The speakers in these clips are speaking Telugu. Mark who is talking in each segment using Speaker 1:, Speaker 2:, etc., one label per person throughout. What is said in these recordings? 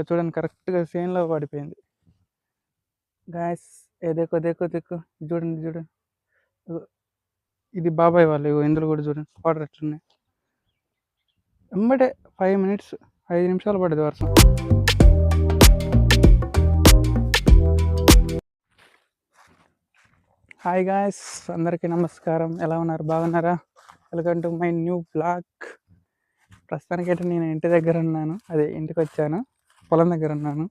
Speaker 1: చూడండి కరెక్ట్‌గా చేనులో పడిపోయింది. గాయ్స్ ఏ దేఖో, దేఖో, దేఖో చూడండి, చూడండి. ఇగో ఇది బాబాయ్ వాళ్ళు. ఇగో ఇందులో కూడా చూడండి వాటర్ ఎట్లున్నాయి. ఎమ్మటే 5 మినిట్స్ 5 నిమిషాలు పడ్డది వర్షం. హాయ్ గాయ్స్, అందరికీ నమస్కారం. ఎలా ఉన్నారు? బాగున్నారా? Welcome to my new blog. ప్రస్తుతానికైతే నేను ఇంటి దగ్గర ఉన్నాను. అదే ఇంటికి వచ్చాను, పొలం దగ్గర ఉన్నాను.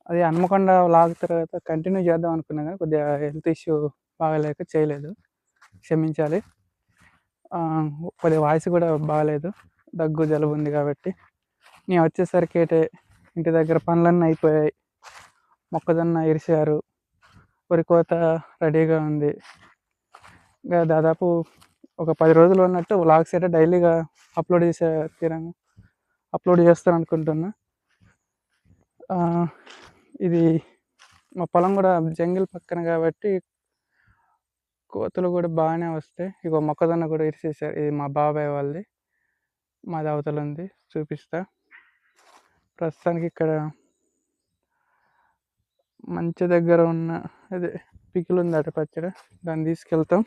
Speaker 1: అది హన్మకొండ వ్లాగ్ తర్వాత కంటిన్యూ చేద్దాం అనుకున్నా కానీ కొద్దిగా హెల్త్ ఇష్యూ బాగాలేక చేయలేదు, క్షమించాలి. కొద్దిగా వాయిస్ కూడా బాగాలేదు, దగ్గు జలుబు ఉంది కాబట్టి. నేను వచ్చేసరికి అయితే ఇంటి దగ్గర పనులన్నీ అయిపోయాయి. మొక్కజొన్న ఇరిసారు, వరి కోత రెడీగా ఉంది. ఇంకా దాదాపు ఒక 10 రోజులు ఉన్నట్టు వ్లాగ్స్ అయితే డైలీగా అప్లోడ్ చేస్తాను అనుకుంటున్నా. ఇది మా పొలం కూడా జంగిల్ పక్కన కాబట్టి కోతులు కూడా బాగానే వస్తాయి. ఇగో మొక్కజొన్న కూడా ఇరిసేసారు. ఇది మా బాబాయ్ వాళ్ళది, మాది అవతల ఉంది, చూపిస్తా. ప్రస్తుతానికి ఇక్కడ మంచి దగ్గర ఉన్న అదే పికిల్ ఉంది అటు పచ్చడి, దాన్ని తీసుకెళ్తాం.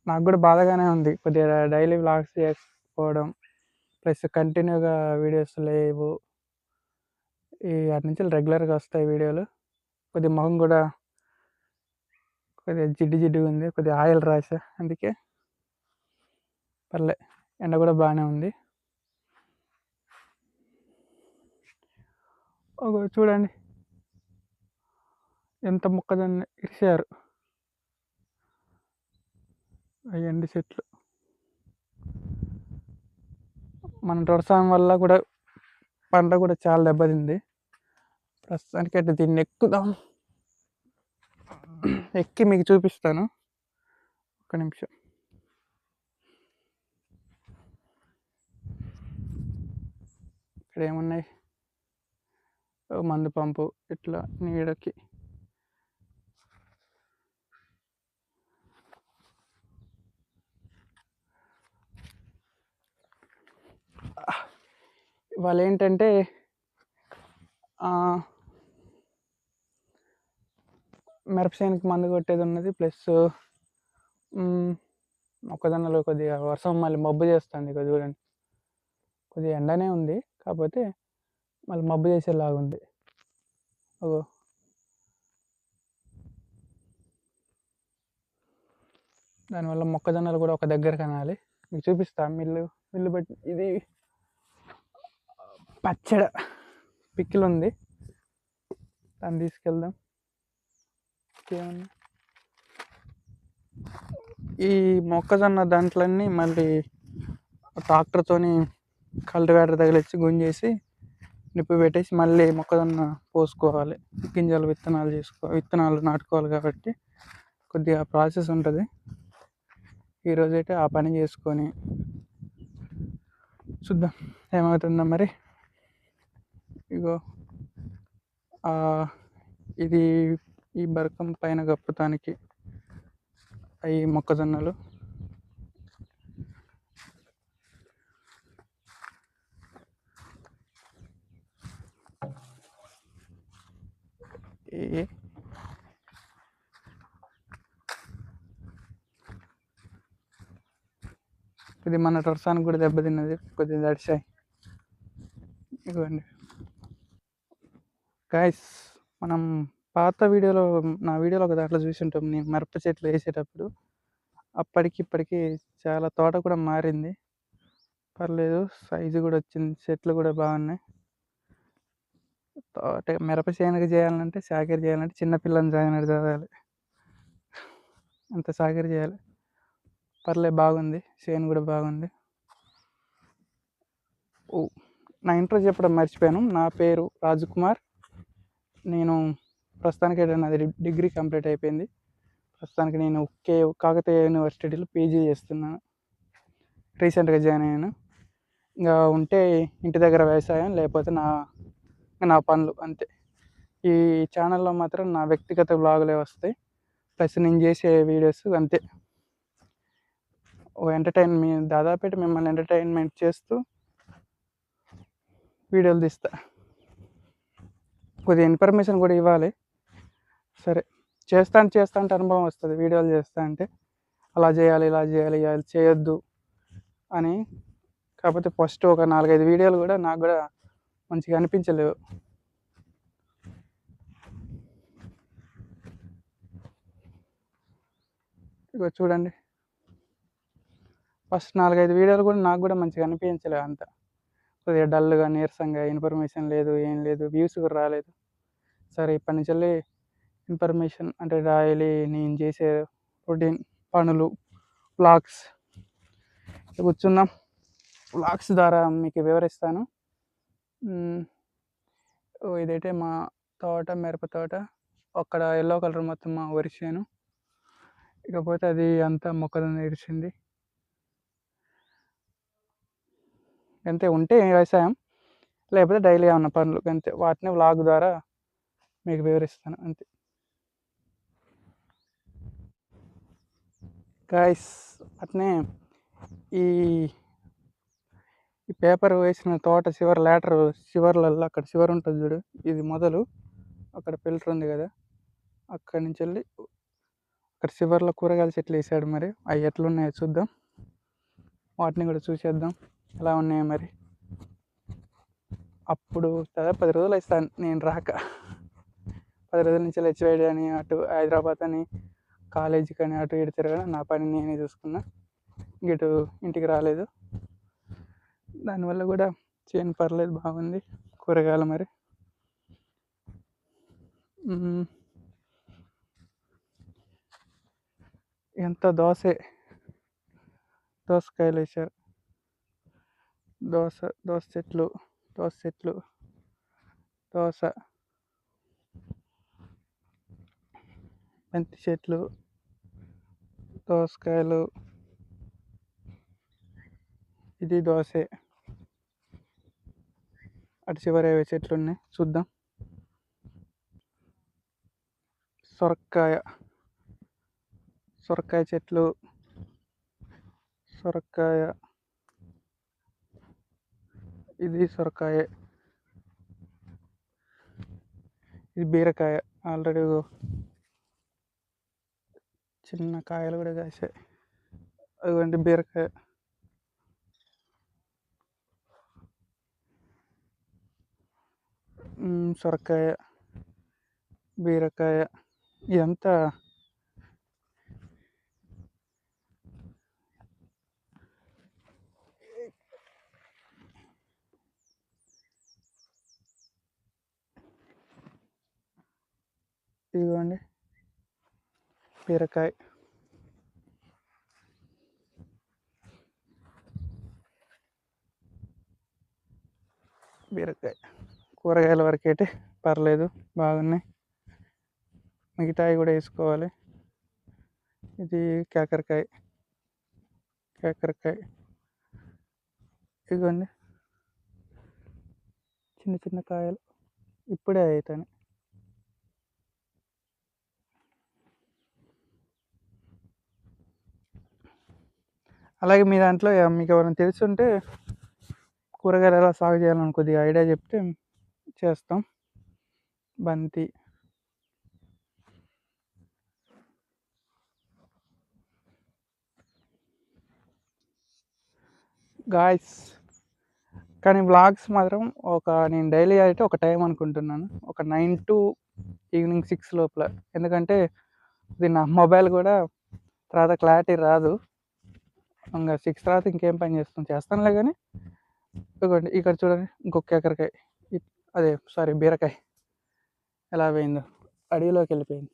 Speaker 1: నాకు కూడా బాధగానే ఉంది కొద్దిగా డైలీ వ్లాగ్స్ చేసుకోవడం ప్లస్ కంటిన్యూగా వీడియోస్ లేవు. అటు నుంచి రెగ్యులర్గా వస్తాయి వీడియోలు. కొద్దిగా మొహం కూడా కొద్దిగా జిడ్డుగా ఉంది, కొద్దిగా ఆయిల్ రాసా, అందుకే పర్లే. ఎండ కూడా బాగానే ఉంది. చూడండి ఎంత మొక్కజొన్న ఇరిసారు, అవి ఎండు చెట్లు. మన వర్షం వల్ల కూడా పంట కూడా చాలా దెబ్బతింది. ప్రస్తుతానికి అయితే దీన్ని ఎక్కుదాం, ఎక్కి మీకు చూపిస్తాను. ఒక్క నిమిషం. ఇక్కడ ఏమున్నాయి, మందు పంపు ఇట్లా నీడకి. ఇవాళ ఏంటంటే మిరపసేనుకి మందు కొట్టేది ఉన్నది, ప్లస్ మొక్కజొన్నలో కొద్దిగా వర్షం మళ్ళీ మబ్బు చేస్తుంది. ఇక చూడండి కొద్దిగా ఎండనే ఉంది, కాకపోతే మళ్ళీ మబ్బు చేసేలాగా ఉంది. దానివల్ల మొక్కజొన్నలు కూడా ఒక దగ్గర కనాలి. మీకు చూపిస్తా మిల్లు బట్టి. ఇది పచ్చడి పిక్కిల్ ఉంది, దాన్ని తీసుకెళ్దాం. ఈ మొక్కజొన్న దాంట్లన్నీ మళ్ళీ ట్రాక్టర్తోని కల్టివేటర్ తగిలిచ్చి గుంజేసి నిప్పు పెట్టేసి మళ్ళీ మొక్కజొన్న పోసుకోవాలి. గింజలు విత్తనాలు నాటుకోవాలి కాబట్టి కొద్దిగా ప్రాసెస్ ఉంటుంది. ఈరోజైతే ఆ పని చేసుకొని చూద్దాం ఏమవుతుందో మరి. ఇగో ఇది ఈ బరకం పైన గప్పుతానికి అవి మొక్కజొన్నలు. ఇది మన వర్షానికి కూడా దెబ్బతిన్నది, కొద్దిగా తడిసాయి. ఇవ్వండి గైస్, మనం పాత వీడియోలో నా వీడియోలో ఒక దాంట్లో చూసి ఉంటాం, నేను మిరప చెట్లు వేసేటప్పుడు. అప్పటికి ఇప్పటికి చాలా తోట కూడా మారింది, పర్లేదు, సైజు కూడా వచ్చింది, చెట్లు కూడా బాగున్నాయి. తోట మిరప చేనుకి చేయాలంటే సాగర్ చేయాలంటే చిన్నపిల్లని జాయినర్ చదవాలి, అంత సాగర్ చేయాలి. పర్లేదు బాగుంది, చేను కూడా బాగుంది. నా ఇంట్రో చెప్పడం మర్చిపోయాను. నా పేరు రాజకుమార్. నేను ప్రస్తుతానికి నాది డిగ్రీ కంప్లీట్ అయిపోయింది. ప్రస్తుతానికి నేను కాకతీయ యూనివర్సిటీలో పీజీ చేస్తున్నాను. రీసెంట్గా జాయిన్ అయ్యాను. ఇంకా ఉంటే ఇంటి దగ్గర వ్యవసాయం, లేకపోతే నా పనులు అంతే. ఈ ఛానల్లో మాత్రం నా వ్యక్తిగత వ్లాగులే వస్తాయి, ప్లస్ నేను చేసే వీడియోస్ అంతే. దాదాపు మిమ్మల్ని ఎంటర్టైన్మెంట్ చేస్తూ వీడియోలు తీస్తా. కొద్దిగా ఇన్ఫర్మేషన్ కూడా ఇవ్వాలి. సరే, చేస్తా అంటే అనుభవం వస్తుంది. వీడియోలు చేస్తా అంటే అలా చేయాలి, ఇలా చేయాలి, ఇలా చేయొద్దు అని. కాకపోతే ఫస్ట్ ఒక 4-5 వీడియోలు కూడా నాకు కూడా మంచిగా అనిపించలేవు. ఇగో చూడండి, ఫస్ట్ 4-5 వీడియోలు కూడా నాకు కూడా మంచిగా అనిపించలేదు. అంత కొద్దిగా డల్గా, నీరసంగా, ఇన్ఫర్మేషన్ లేదు, ఏం లేదు, వ్యూస్ కూడా రాలేదు. సరే, ఇప్పటి నుంచి వెళ్ళి ఇన్ఫర్మేషన్ అంటే డైలీ నేను చేసే రొటీన్ పనులు, వ్లాగ్స్ కూర్చుందాం. వ్లాగ్స్ ద్వారా మీకు వివరిస్తాను. ఇదైతే మా తోట, మిరప తోట. అక్కడ ఎల్లో కలర్ మొత్తం మా వరి చేను. ఇకపోతే అది అంతా మొక్కజొన్న ఇరిచింది. అంతే, ఉంటే వ్యవసాయం, లేకపోతే డైలీ ఏమన్నా పనులు అంతే. వాటిని వ్లాగ్ ద్వారా మీకు వివరిస్తాను అంతే. గాయస్, అట్నే ఈ పేపర్ వేసిన తోట చివర్లలో అక్కడ చివరి ఉంటుంది చూడు, ఇది మొదలు. అక్కడ ఫిల్టర్ ఉంది కదా, అక్కడి నుంచి వెళ్ళి అక్కడ చివర్లో కూరగాయల చెట్లు వేసాడు. మరి అవి ఎట్లున్నాయో చూద్దాం. వాటిని కూడా చూసేద్దాం ఎలా ఉన్నాయో. మరి అప్పుడు దాదాపు 10 రోజులు వేస్తాను నేను రాక. 10 రోజుల నుంచి హెచ్వైడి అని, అటు హైదరాబాద్ అని, కాలేజీకి అని, అటు ఇటు తిరగడం. నా పని నేనే చూసుకున్నా. ఇటు ఇంటికి రాలేదు. దానివల్ల కూడా చేను పర్లేదు, బాగుంది కూరగాయలు. మరి ఎంత దోసకాయలు వేసారు. దోస చెట్లు, మెంతి చెట్లు, దోసకాయలు. ఇది దోసే. అటు చివరి చెట్లు ఉన్నాయి, చూద్దాం. సొరకాయ చెట్లు, ఇది సొరకాయ. ఇది బీరకాయ. ఆల్రెడీ చిన్న కాయలు కూడా కాసాయి. అదిగోండి బీరకాయ. సొరకాయ, బీరకాయ. ఇదంతా ఇదిగోండి బీరకాయ. కూరగాయల వరకు అయితే పర్లేదు, బాగున్నాయి. మిగతాయి కూడా వేసుకోవాలి. ఇది కాకరకాయ. ఇదిగోండి చిన్న చిన్న కాయలు ఇప్పుడే అవుతాయి. అలాగే మీ దాంట్లో మీకు ఎవరైనా తెలుసుంటే కూరగాయలు ఎలా సాగు చేయాలని కొద్దిగా ఐడియా చెప్తే చేస్తాం. బంతి. గాయస్, కానీ వ్లాగ్స్ మాత్రం నేను డైలీ అయితే ఒక టైం అనుకుంటున్నాను, ఒక 9 to ఈవినింగ్ 6 లోపల. ఎందుకంటే ఇది నా మొబైల్ కూడా తర్వాత క్లారిటీ రాదు. ఇంకా 6 తర్వాత ఇంకేం పని చేస్తానులే. కానీ ఇదిగోండి ఇక్కడ చూడండి, ఇంకొక కాకరకాయ. బీరకాయ ఎలా పోయిందో, అడవిలోకి వెళ్ళిపోయింది.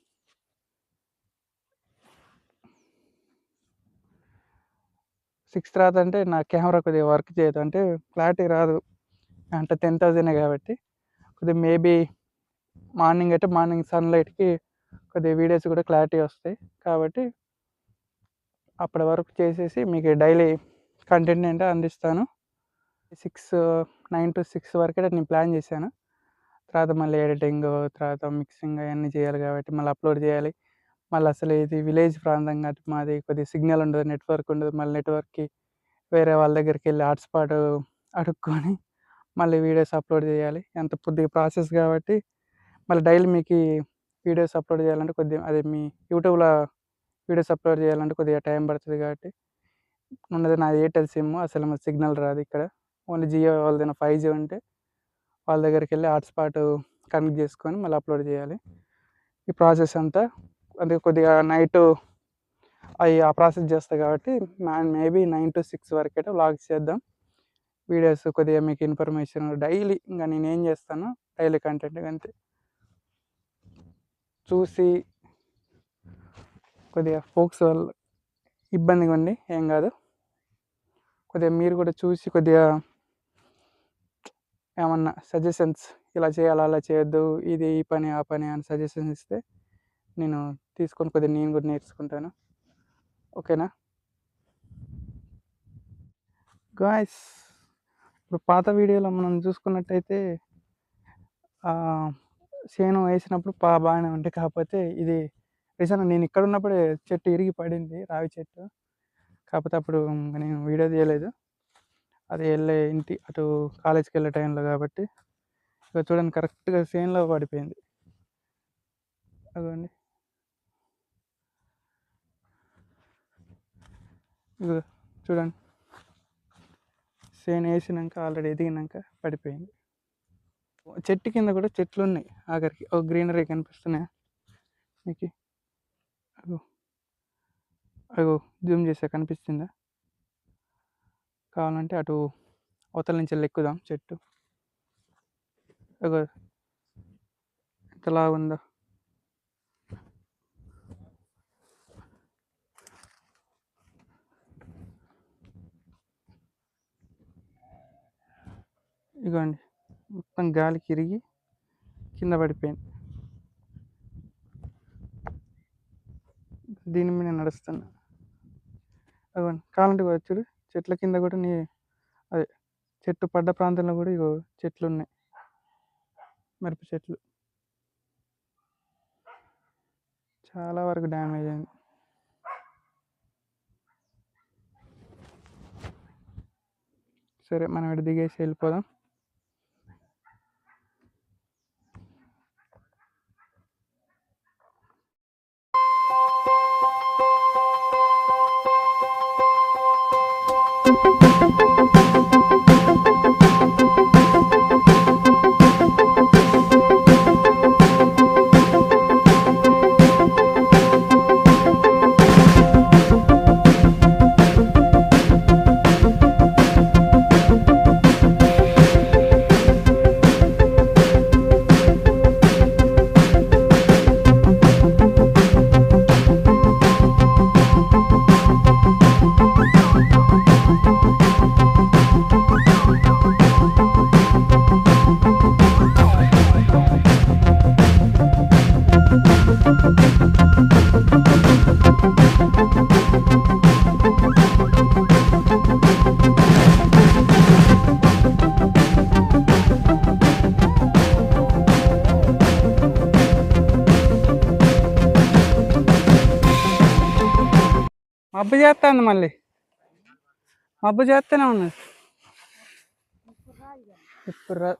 Speaker 1: 6 తర్వాత అంటే నా కెమెరా కొద్దిగా వర్క్ చేయదు, అంటే క్లారిటీ రాదు. అంటే 10,000 కాబట్టి కొద్దిగా మేబీ మార్నింగ్ అయితే మార్నింగ్ సన్లైట్కి కొద్దిగా వీడియోస్ కూడా క్లారిటీ వస్తాయి. కాబట్టి అప్పటి వరకు చేసేసి మీకు డైలీ కంటెంట్ అంటే అందిస్తాను. 9 to 6 వరకు అయితే నేను ప్లాన్ చేశాను. తర్వాత మళ్ళీ ఎడిటింగ్, తర్వాత మిక్సింగ్ అవన్నీ చేయాలి కాబట్టి మళ్ళీ అప్లోడ్ చేయాలి. మళ్ళీ అసలు ఇది విలేజ్ ప్రాంతం కాబట్టి మాది కొద్దిగా సిగ్నల్ ఉండదు, నెట్వర్క్ ఉండదు. మళ్ళీ నెట్వర్క్కి వేరే వాళ్ళ దగ్గరికి వెళ్ళి హాట్స్పాట్ అడుక్కొని మళ్ళీ వీడియోస్ అప్లోడ్ చేయాలి. అంత కొద్దిగా ప్రాసెస్ కాబట్టి మళ్ళీ డైలీ మీకు వీడియోస్ అప్లోడ్ చేయాలంటే కొద్దిగా అది మీ యూట్యూబ్లో వీడియోస్ అప్లోడ్ చేయాలంటే కొద్దిగా టైం పడుతుంది. కాబట్టి ఉన్నది నాది ఎయిర్టెల్ సిమ్, అసలు మాకు సిగ్నల్ రాదు ఇక్కడ. ఓన్లీ జియో వాళ్ళదైనా 5G ఉంటే వాళ్ళ దగ్గరికి వెళ్ళి హాట్స్పాట్ కనెక్ట్ చేసుకొని మళ్ళీ అప్లోడ్ చేయాలి. ఈ ప్రాసెస్ అంతా అది కొద్దిగా నైట్ ఆ ప్రాసెస్ చేస్తా కాబట్టి మేబీ 9 to 6 వరకు అయితే వ్లాగ్స్ చేద్దాం. వీడియోస్ కొద్దిగా మీకు ఇన్ఫర్మేషన్ డైలీ ఇంకా నేను ఏం చేస్తాను డైలీ కంటెంట్ అంతే చూసి కొద్దిగా ఫోక్స్ వల్ల ఇబ్బందిగా ఉండి ఏం కాదు. కొద్దిగా మీరు కూడా చూసి కొద్దిగా ఏమన్నా సజెషన్స్ ఇలా చేయాలి అలా చేయొద్దు, ఇది ఈ పని ఆ పని అని సజెషన్స్ ఇస్తే నేను తీసుకొని కొద్దిగా నేను కూడా నేర్చుకుంటాను. ఓకేనా గాయ్స్? ఇప్పుడు పాత వీడియోలో మనం చూసుకున్నట్టయితే చేను వేసినప్పుడు బాగానే ఉంటే, కాకపోతే ఇది రీసెంట్గా నేను ఇక్కడ ఉన్నప్పుడే చెట్టు ఇరిగి పడింది, రావి చెట్టు. కాకపోతే అప్పుడు నేను వీడియో తీయలేదు, అది వెళ్ళే ఇంటి అటు కాలేజ్కి వెళ్ళే టైంలో కాబట్టి. ఇక చూడండి కరెక్ట్గా చేనులో పడిపోయింది. అదండి ఇక చూడండి, చేను వేసినాక ఆల్రెడీ ఎదిగినాక పడిపోయింది. చెట్టు కింద కూడా చెట్లు ఉన్నాయి, ఆఖరికి ఒక గ్రీనరీ కనిపిస్తున్నాయి మీకు. అగో అగో జూమ్ చేసా, కనిపిస్తుందా? కావాలంటే అటు అవతల నుంచి వెళ్ళి ఎక్కుదాం చెట్టు. అగో ఎంతలా ఉందో. ఇగోండి మొత్తం గాలికి ఇరిగి కింద పడిపోయింది. దీని మీద నడుస్తున్నా. అదిగోండి కావాలంటే చూడు, చెట్ల కింద కూడా అదే చెట్టు పడ్డ ప్రాంతంలో కూడా ఇగో చెట్లు ఉన్నాయి, మిరప చెట్లు. చాలా వరకు డ్యామేజ్ అయింది. సరే మనం ఇక్కడ దిగేసి వెళ్ళిపోదాం. మబ్బు చేస్తుంది, మళ్ళీ మబ్బు చేస్తూనే ఉన్నది. ఇప్పుడు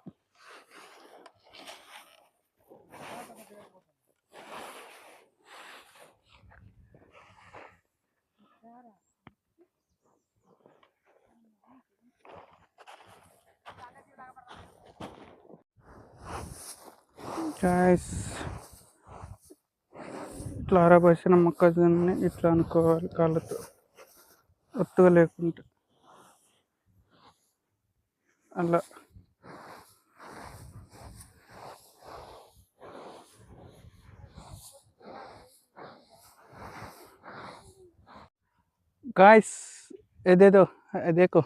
Speaker 1: గాయ్స్ ఇట్లా ఆరబోసిన మొక్కజొన్నని ఇట్లా అనుకోవాలి కాళ్ళతో, ఒత్తుగా లేకుండా అలా. గాయ్స్ ఏదేదో అదేకో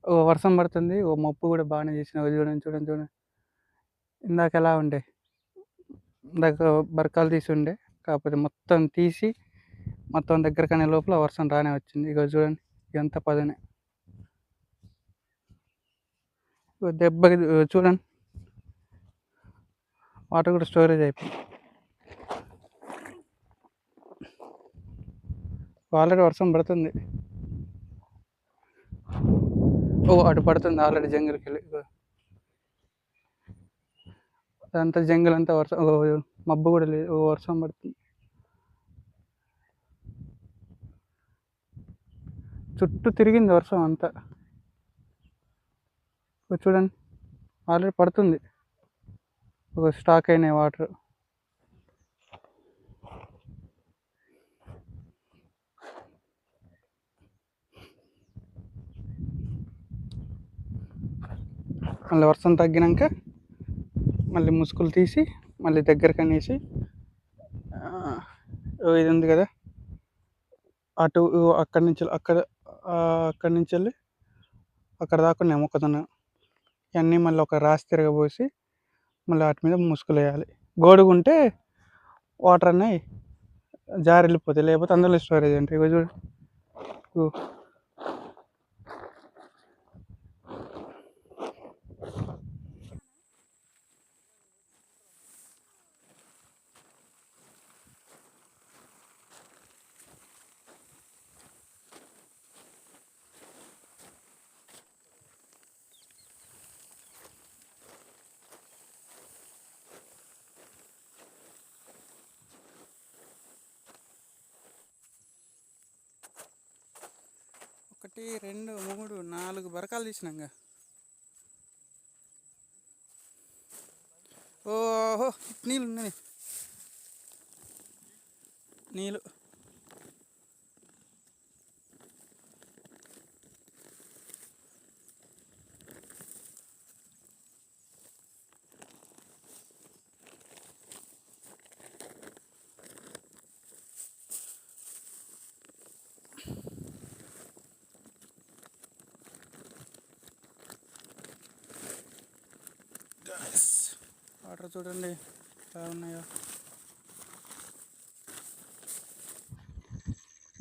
Speaker 1: ఓ వర్షం పడుతుంది, ఓ మబ్బు కూడా బాగానే చేసిన. చూడండి చూడండి చూడండి, ఇందాక ఎలా ఉండే, ఇందాక బరకాలు తీసి ఉండే, కాకపోతే మొత్తం తీసి మొత్తం దగ్గరకనే లోపల వర్షం రానే వచ్చింది. ఇక చూడండి ఎంత పదనే, దెబ్బకి చూడండి వాటర్ కూడా స్టోరేజ్ అయిపోయింది. ఆల్రెడీ వర్షం పడుతుంది. ఓ అటు పడుతుంది ఆల్రెడీ జంగిల్కి వెళ్ళి. అదంతా జంగిల్ అంతా వర్షం, మబ్బు కూడా లేదు, వర్షం పడుతుంది. చుట్టూ తిరిగింది వర్షం అంతా. చూడండి ఆల్రెడీ పడుతుంది, ఒక స్టాక్ అయినాయి వాటర్. మళ్ళీ వర్షం తగ్గినాక మళ్ళీ ముసుగులు తీసి మళ్ళీ దగ్గరకు అనేసి ఇది ఉంది కదా అటు అక్కడి నుంచి అక్కడి నుంచి వెళ్ళి అక్కడ దాకా ఉన్నాయి మొక్కజొన్న. ఇవన్నీ మళ్ళీ ఒక రాసి తిరగబోసి మళ్ళీ వాటి మీద ముసుగులు వేయాలి. గోడుగుంటే వాటర్ అన్నీ జారి వెళ్ళిపోతాయి, లేకపోతే అందులో స్టోరేజ్ అంటే ఇగో చూడు. ఒకటి 2 3 4 బరకాలు తీసినాక ఓహో నీళ్ళు ఉన్నాయి, నీళ్ళు వాటర్ చూడండి ఎలా ఉన్నాయో.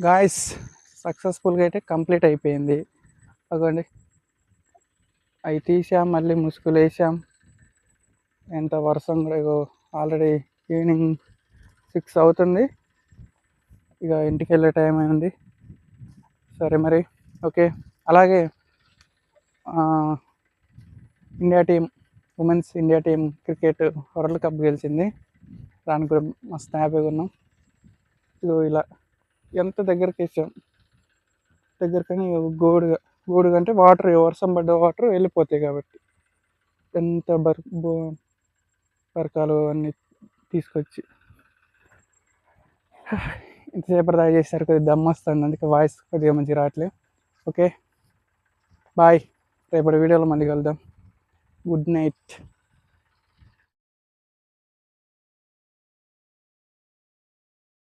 Speaker 1: గాయస్ సక్సెస్ఫుల్గా అయితే కంప్లీట్ అయిపోయింది. అదిగోండి అవి తీసాం, మళ్ళీ ముసుగులు వేసాం. ఎంత వర్షం కూడా ఇగో ఆల్రెడీ ఈవినింగ్ 6 అవుతుంది, ఇక ఇంటికి వెళ్ళే టైం అయింది. సరే మరి ఓకే. అలాగే India team, women's India team cricket world cup గెలిచింది. దానికి కూడా మస్తు హ్యాపీగా ఉన్నాం. ఇదో ఇలా ఎంత దగ్గరికి వేసాం, దగ్గరకని గోడుగా అంటే వాటర్, వర్షం పడ్డ వాటర్ వెళ్ళిపోతాయి కాబట్టి ఎంత బరకాలు అన్నీ తీసుకొచ్చి ఇంతసేపటి దాకా చేస్తారు. కొద్దిగా దమ్ వస్తుంది, అందుకే వాయిస్ కొద్దిగా మంచిగా రావట్లేదు. ఓకే బాయ్, రేపటి వీడియోలో మళ్ళీ కలుద్దాం. Good night.